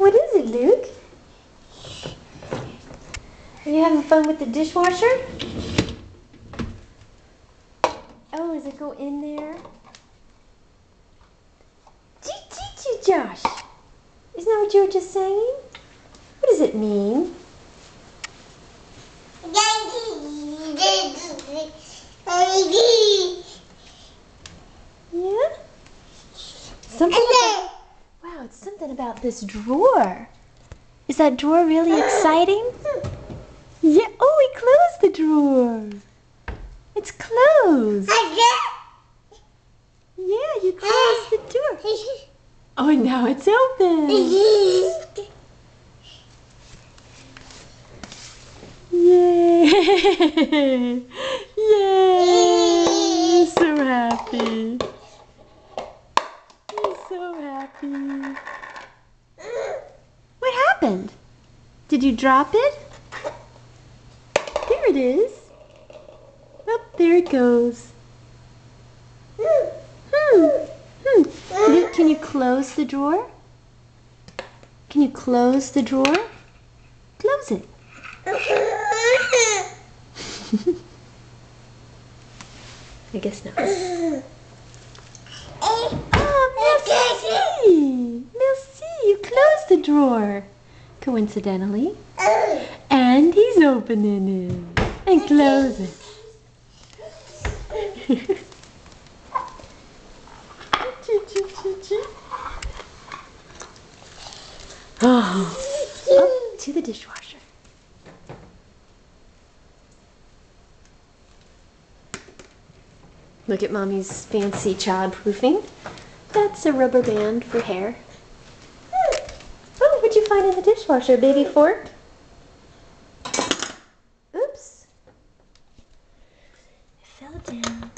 What is it, Luke? Are you having fun with the dishwasher? Oh, does it go in there? Josh, isn't that what you were just saying? What does it mean? Yeah? Something about, wow, it's something about this drawer. Is that drawer really exciting? Yeah, oh, we closed the drawer. It's closed. Yeah, you closed the door. Oh, now it's open. Yay! Yay! I'm so happy. I'm so happy. What happened? Did you drop it? There it is. Oh, there it goes. Luke, can you close the drawer? Can you close the drawer? Close it. I guess not. Merci! Merci! You closed the drawer, coincidentally. And he's opening it. And close it. Oh, up to the dishwasher. Look at Mommy's fancy childproofing. That's a rubber band for hair. Oh, what'd you find in the dishwasher? Baby fork? Oops. It fell down.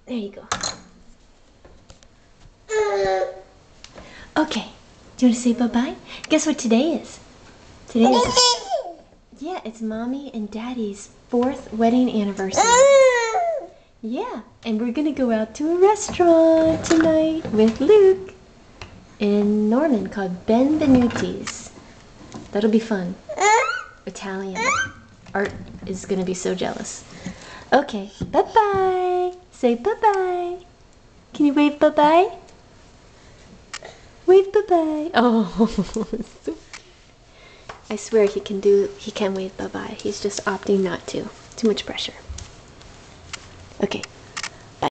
There you go. Okay, do you want to say bye-bye? Guess what today is? Today is... Yeah, it's Mommy and Daddy's 4th wedding anniversary. Yeah, and we're going to go out to a restaurant tonight with Luke in Norman called Benvenuti's. That'll be fun. Italian. Art is going to be so jealous. Okay, bye-bye. Say bye-bye. Can you wave bye-bye? Wave bye-bye. Oh, so I swear he can wave bye-bye. He's just opting not to. Too much pressure. Okay.